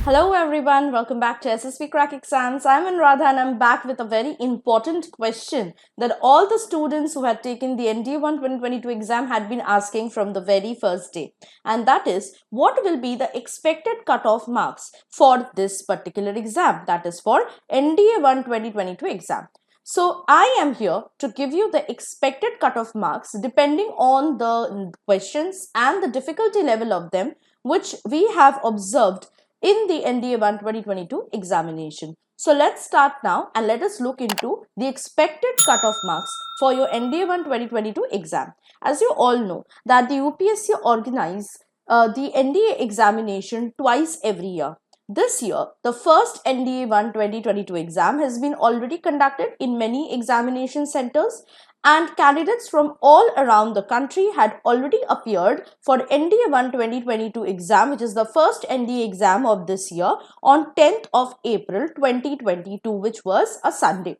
Hello everyone, welcome back to SSBCrack exams. I'm Anuradha and I'm back with a very important question that all the students who had taken the NDA 2022 exam had been asking from the very first day. And that is, what will be the expected cutoff marks for this particular exam? That is for NDA 2022 exam. So I am here to give you the expected cutoff marks depending on the questions and the difficulty level of them, which we have observed in the NDA 2022 examination. So let's start now and let us look into the expected cutoff marks for your NDA 2022 exam. As you all know that the UPSC organize the NDA examination twice every year. This year, the first NDA 2022 exam has been already conducted in many examination centers, and candidates from all around the country had already appeared for NDA 2022 exam, which is the first NDA exam of this year, on 10th of April 2022, which was a Sunday.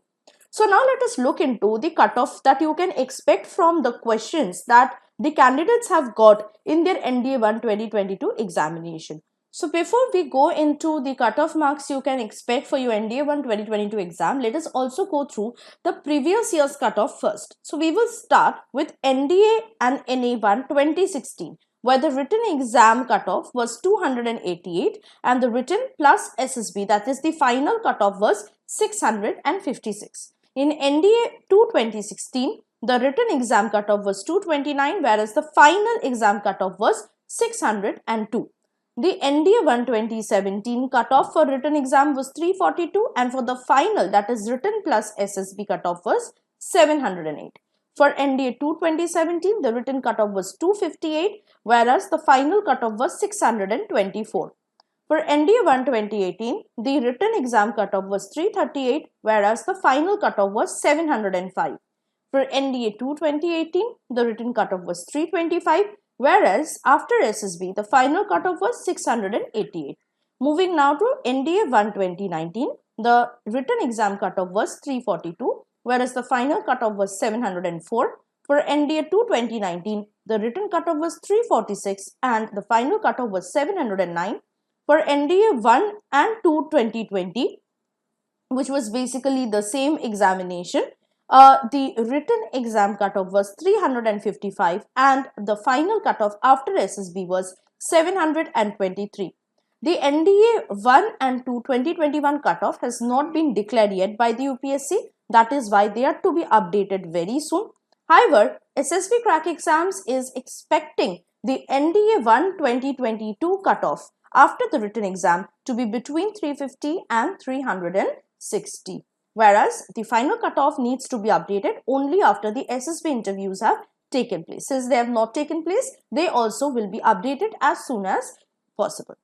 So now let us look into the cutoff that you can expect from the questions that the candidates have got in their NDA 2022 examination. So before we go into the cutoff marks you can expect for your NDA 2022 exam, let us also go through the previous year's cutoff first. So we will start with NDA and NA1 2016, where the written exam cutoff was 288 and the written plus SSB, that is the final cutoff, was 656. In NDA 2016, the written exam cutoff was 229, whereas the final exam cutoff was 602. The NDA 2017 cutoff for written exam was 342 and for the final, that is written plus SSB, cutoff was 708. For NDA 2017, the written cutoff was 258, whereas the final cutoff was 624. For NDA 2018, the written exam cutoff was 338, whereas the final cutoff was 705. For NDA 2018, the written cutoff was 325, whereas after SSB, the final cutoff was 688. Moving now to NDA 2019, the written exam cutoff was 342, whereas the final cutoff was 704. For NDA 2019, the written cutoff was 346 and the final cutoff was 709. For NDA 1 and 2 2020, which was basically the same examination, the written exam cutoff was 355 and the final cutoff after SSB was 723. The NDA 1 and 2 2021 cutoff has not been declared yet by the UPSC. That is why they are to be updated very soon. However, SSBCrack exams is expecting the NDA 1 2022 cutoff after the written exam to be between 350 and 360. Whereas the final cutoff needs to be updated only after the SSB interviews have taken place. Since they have not taken place, they also will be updated as soon as possible.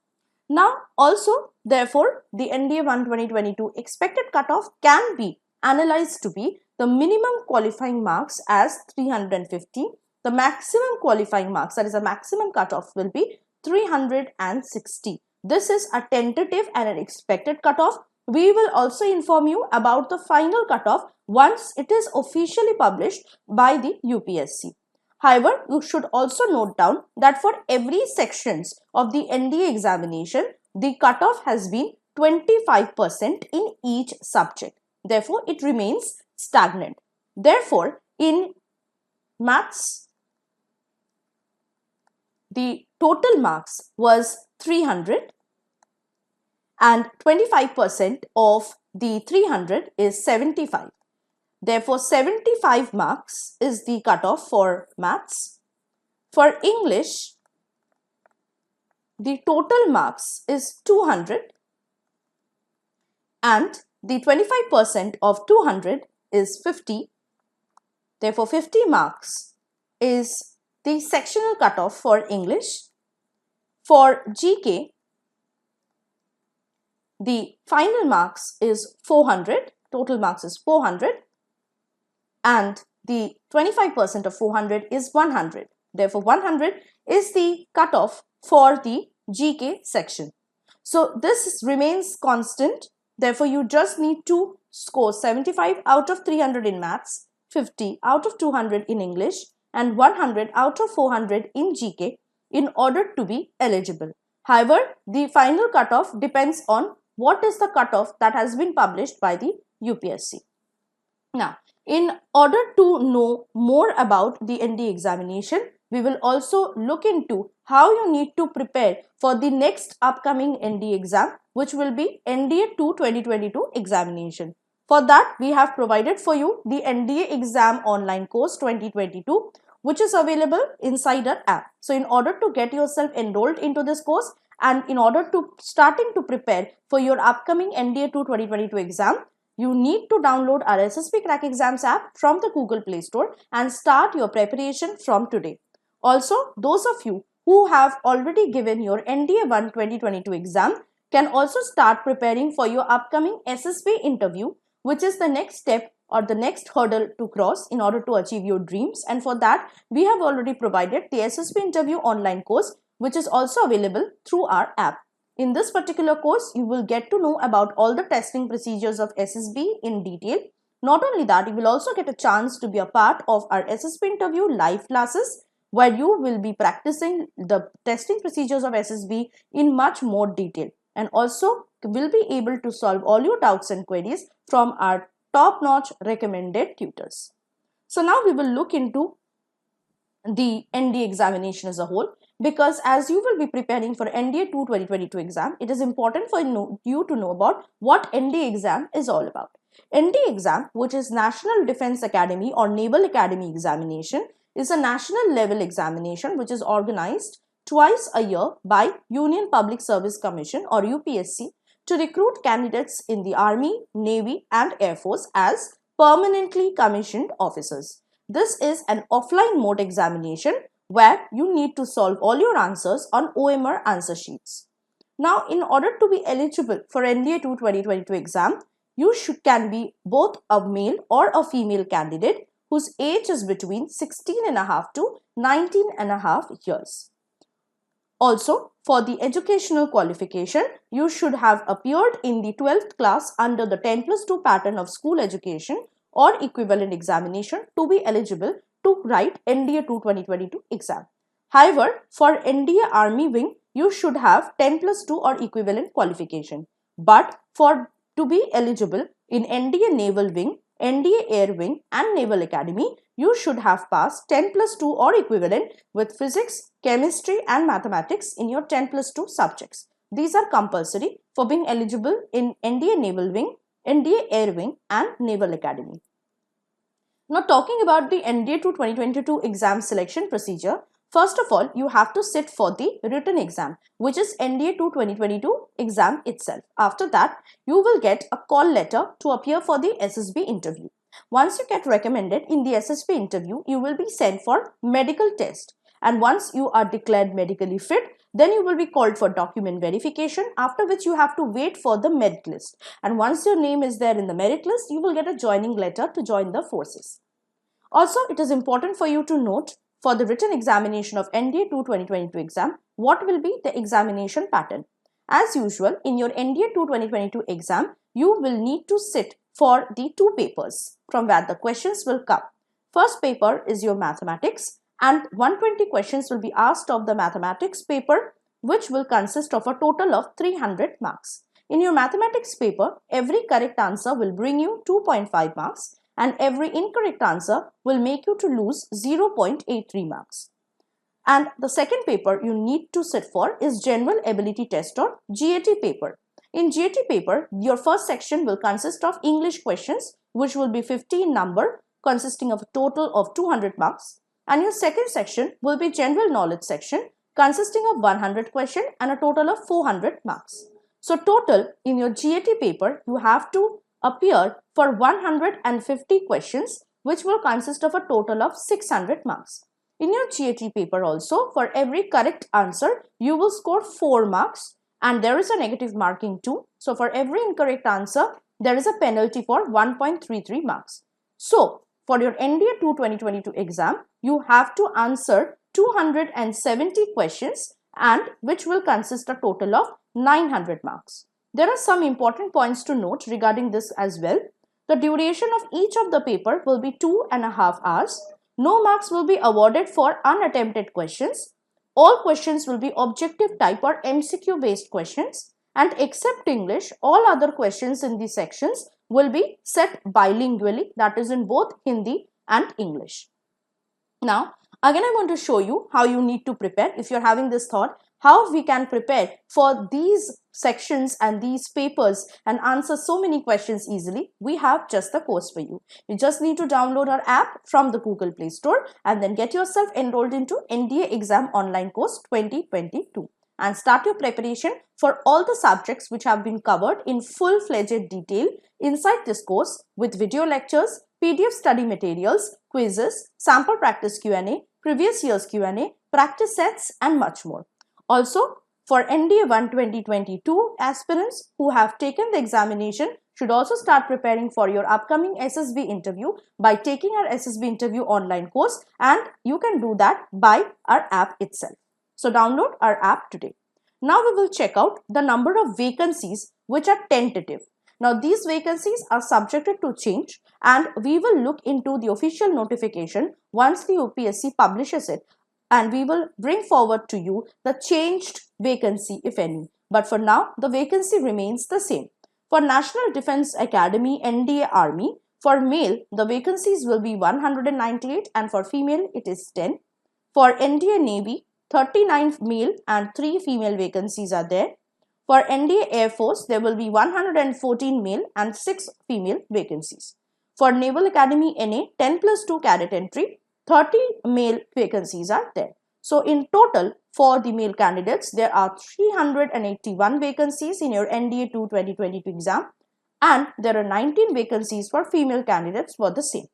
Now, also, therefore, the NDA 1 2022 expected cutoff can be analyzed to be the minimum qualifying marks as 350. The maximum qualifying marks, that is the maximum cutoff, will be 360. This is a tentative and an expected cutoff. We will also inform you about the final cutoff once it is officially published by the UPSC. However, you should also note down that for every sections of the NDA examination, the cutoff has been 25% in each subject. Therefore, it remains stagnant. Therefore, in maths, the total marks was 300 and 25% of the 300 is 75. Therefore, 75 marks is the cutoff for maths. For English, the total marks is 200 and the 25% of 200 is 50. Therefore, 50 marks is the sectional cutoff for English. For GK, the final marks is 400, total marks is 400 and the 25% of 400 is 100. Therefore, 100 is the cutoff for the GK section. So, this remains constant. Therefore, you just need to score 75 out of 300 in maths, 50 out of 200 in English and 100 out of 400 in GK in order to be eligible. However, the final cutoff depends on what is the cutoff that has been published by the UPSC. Now, in order to know more about the NDA examination, we will also look into how you need to prepare for the next upcoming NDA exam, which will be NDA 2 2022 examination. For that, we have provided for you the NDA exam online course 2022, which is available inside our app. So, in order to get yourself enrolled into this course and in order to starting to prepare for your upcoming NDA 2 2022 exam, you need to download our SSBCrack Exams app from the Google Play Store and start your preparation from today. Also, those of you who have already given your NDA 1 2022 exam can also start preparing for your upcoming SSB interview, which is the next step or the next hurdle to cross in order to achieve your dreams. And for that, we have already provided the SSB interview online course, which is also available through our app. In this particular course, you will get to know about all the testing procedures of SSB in detail. Not only that, you will also get a chance to be a part of our SSB interview live classes, where you will be practicing the testing procedures of SSB in much more detail, and also will be able to solve all your doubts and queries from our top-notch recommended tutors. So now we will look into the NDA examination as a whole, because as you will be preparing for NDA 2 2022 exam, it is important for you to know about what NDA exam is all about. NDA exam, which is National Defense Academy or Naval Academy examination, is a national level examination which is organized twice a year by Union Public Service Commission or UPSC to recruit candidates in the Army, Navy and Air Force as permanently commissioned officers. This is an offline mode examination where you need to solve all your answers on OMR answer sheets. Now, in order to be eligible for NDA 2 2022 exam, you can be both a male or a female candidate whose age is between 16.5 to 19.5 years. Also, for the educational qualification, you should have appeared in the 12th class under the 10+2 pattern of school education or equivalent examination to be eligible to write NDA 2 2022 exam. However, for NDA Army wing, you should have 10+2 or equivalent qualification. But to be eligible in NDA Naval wing, NDA Air wing and Naval Academy, you should have passed 10+2 or equivalent with physics, chemistry and mathematics in your 10+2 subjects. These are compulsory for being eligible in NDA Naval wing, NDA Air wing and Naval Academy. Now, talking about the NDA 2 2022 exam selection procedure, first of all, you have to sit for the written exam, which is NDA 2 2022 exam itself. After that, you will get a call letter to appear for the SSB interview. Once you get recommended in the SSB interview, you will be sent for medical test. And once you are declared medically fit, then you will be called for document verification, after which you have to wait for the merit list. And once your name is there in the merit list, you will get a joining letter to join the forces. Also, it is important for you to note for the written examination of NDA 2 2022 exam, what will be the examination pattern. As usual, in your NDA 2 2022 exam, you will need to sit for the two papers from where the questions will come. First paper is your mathematics, and 120 questions will be asked of the mathematics paper, which will consist of a total of 300 marks. In your mathematics paper, every correct answer will bring you 2.5 marks and every incorrect answer will make you to lose 0.83 marks. And the second paper you need to sit for is General Ability Test or GAT paper. In GAT paper, your first section will consist of English questions, which will be 50 in number, consisting of a total of 200 marks. And your second section will be General Knowledge section, consisting of 100 questions and a total of 400 marks. So total in your GAT paper, you have to appear for 150 questions, which will consist of a total of 600 marks. In your GAT paper also, for every correct answer, you will score 4 marks and there is a negative marking too. So for every incorrect answer, there is a penalty for 1.33 marks. So for your NDA 2 2022 exam, you have to answer 270 questions and which will consist a total of 900 marks. There are some important points to note regarding this as well. The duration of each of the paper will be 2.5 hours. No marks will be awarded for unattempted questions. All questions will be objective type or MCQ based questions, and except English, all other questions in these sections will be set bilingually, that is in both Hindi and English. Now, again I want to show you how you need to prepare if you're having this thought, how we can prepare for these sections and these papers and answer so many questions easily. We have just the course for you. You just need to download our app from the Google Play Store and then get yourself enrolled into NDA Exam Online Course 2022 and start your preparation for all the subjects which have been covered in full-fledged detail inside this course with video lectures, PDF study materials, quizzes, sample practice Q&A, previous year's Q&A, practice sets and much more. Also, for NDA 1 2022 aspirants who have taken the examination should also start preparing for your upcoming SSB interview by taking our SSB interview online course, and you can do that by our app itself. So download our app today. Now we will check out the number of vacancies which are tentative. Now these vacancies are subjected to change and we will look into the official notification once the UPSC publishes it, and we will bring forward to you the changed vacancy if any. But for now, the vacancy remains the same. For National Defence Academy NDA Army, for male, the vacancies will be 198 and for female it is 10. For NDA Navy, 39 male and 3 female vacancies are there. For NDA Air Force, there will be 114 male and 6 female vacancies. For Naval Academy NA, 10 plus 2 cadet entry, 30 male vacancies are there. So in total, for the male candidates, there are 381 vacancies in your NDA 2 2022 exam, and there are 19 vacancies for female candidates for the same.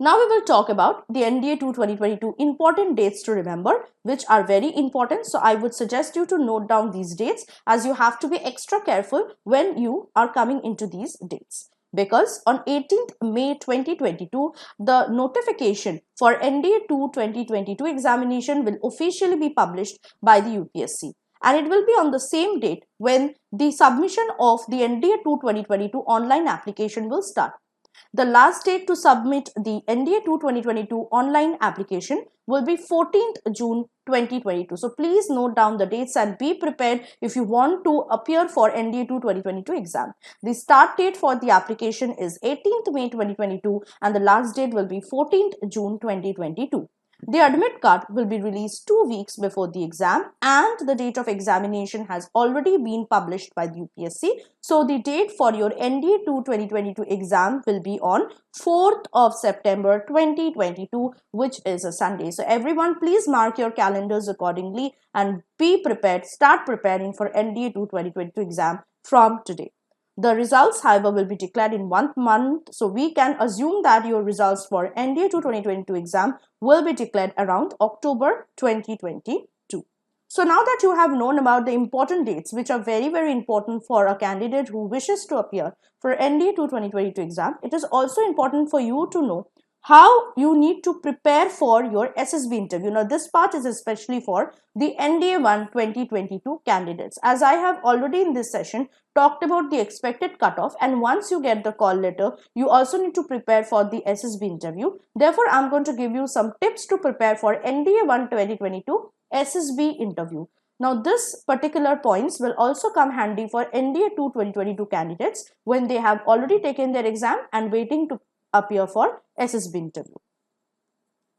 Now we will talk about the NDA 2 2022 important dates to remember, which are very important. So I would suggest you to note down these dates as you have to be extra careful when you are coming into these dates. Because on 18th May 2022, the notification for NDA 2 2022 examination will officially be published by the UPSC. And it will be on the same date when the submission of the NDA 2 2022 online application will start. The last date to submit the NDA 2 2022 online application will be 14th June 2022. So please note down the dates and be prepared if you want to appear for NDA 2 2022 exam. The start date for the application is 18th May 2022 and the last date will be 14th June 2022. The admit card will be released 2 weeks before the exam and the date of examination has already been published by the UPSC. So the date for your NDA 2 2022 exam will be on 4th of September 2022, which is a Sunday. So everyone, please mark your calendars accordingly and be prepared, start preparing for NDA 2 2022 exam from today. The results, however, will be declared in 1 month. So we can assume that your results for NDA 2 2022 exam will be declared around October 2022. So now that you have known about the important dates, which are very, very important for a candidate who wishes to appear for NDA 2 2022 exam, it is also important for you to know how you need to prepare for your SSB interview. Now, this part is especially for the NDA 1 2022 candidates. As I have already in this session talked about the expected cutoff, and once you get the call letter, you also need to prepare for the SSB interview. Therefore, I'm going to give you some tips to prepare for NDA 1 2022 SSB interview. Now, this particular points will also come handy for NDA 2 2022 candidates when they have already taken their exam and waiting to appear for SSB interview.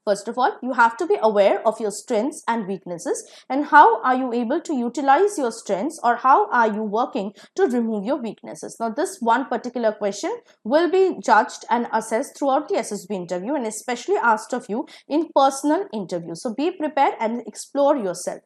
First of all, you have to be aware of your strengths and weaknesses and how are you able to utilize your strengths or how are you working to remove your weaknesses. Now, this one particular question will be judged and assessed throughout the SSB interview and especially asked of you in personal interviews. So, be prepared and explore yourself.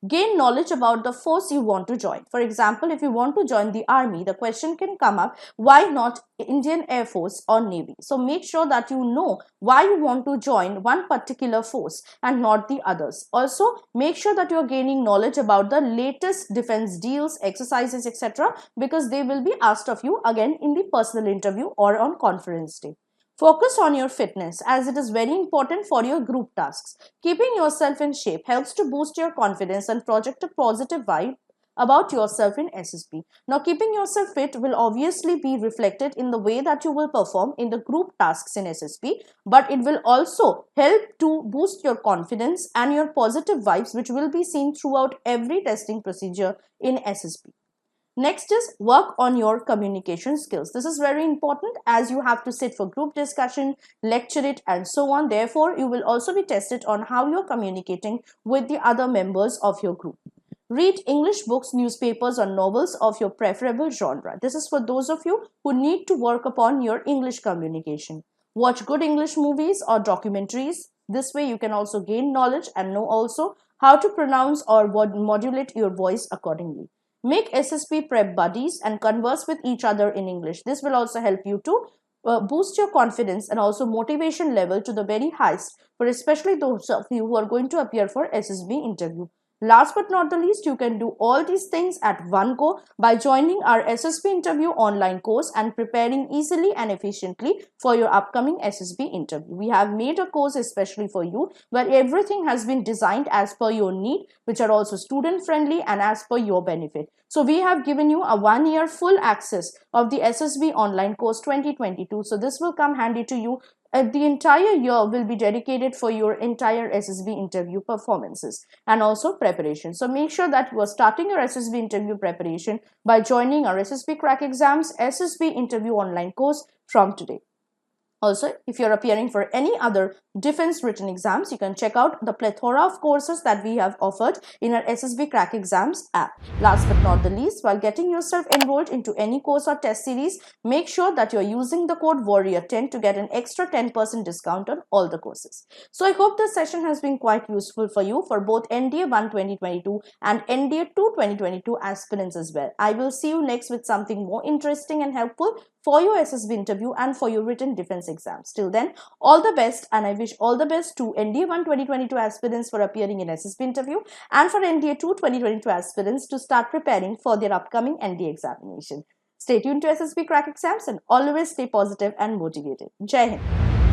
Gain knowledge about the force you want to join. For example, if you want to join the army, the question can come up, why not Indian Air Force or Navy? So make sure that you know why you want to join one particular force and not the others. Also, make sure that you are gaining knowledge about the latest defense deals, exercises, etc. because they will be asked of you again in the personal interview or on conference day. Focus on your fitness as it is very important for your group tasks. Keeping yourself in shape helps to boost your confidence and project a positive vibe about yourself in SSB. Now, keeping yourself fit will obviously be reflected in the way that you will perform in the group tasks in SSB, but it will also help to boost your confidence and your positive vibes, which will be seen throughout every testing procedure in SSB. Next is work on your communication skills. This is very important as you have to sit for group discussion, lecture it, and so on. Therefore, you will also be tested on how you're communicating with the other members of your group. Read English books, newspapers, or novels of your preferable genre. This is for those of you who need to work upon your English communication. Watch good English movies or documentaries. This way you can also gain knowledge and know also how to pronounce or modulate your voice accordingly. Make SSB prep buddies and converse with each other in English. This will also help you to boost your confidence and also motivation level to the very highest for especially those of you who are going to appear for SSB interview. Last but not the least, you can do all these things at one go by joining our SSB interview online course and preparing easily and efficiently for your upcoming SSB interview. We have made a course especially for you where everything has been designed as per your need, which are also student friendly and as per your benefit. So we have given you a 1 year full access of the SSB online course 2022. So this will come handy to you. The entire year will be dedicated for your entire SSB interview performances and also preparation. So make sure that you are starting your SSB interview preparation by joining our SSBCrack Exams SSB interview online course from today. Also, if you're appearing for any other defense written exams, you can check out the plethora of courses that we have offered in our SSBCrack Exams app. Last but not the least, while getting yourself enrolled into any course or test series, make sure that you're using the code WARRIOR10 to get an extra 10% discount on all the courses. So I hope this session has been quite useful for you for both NDA 1 2022 and NDA 2 2022 aspirants as well. I will see you next with something more interesting and helpful for your SSB interview and for your written defense exams. Till then, all the best, and I wish all the best to NDA 1 2022 aspirants for appearing in SSB interview and for NDA 2 2022 aspirants to start preparing for their upcoming NDA examination. Stay tuned to SSBCrack Exams and always stay positive and motivated. Jai Hind.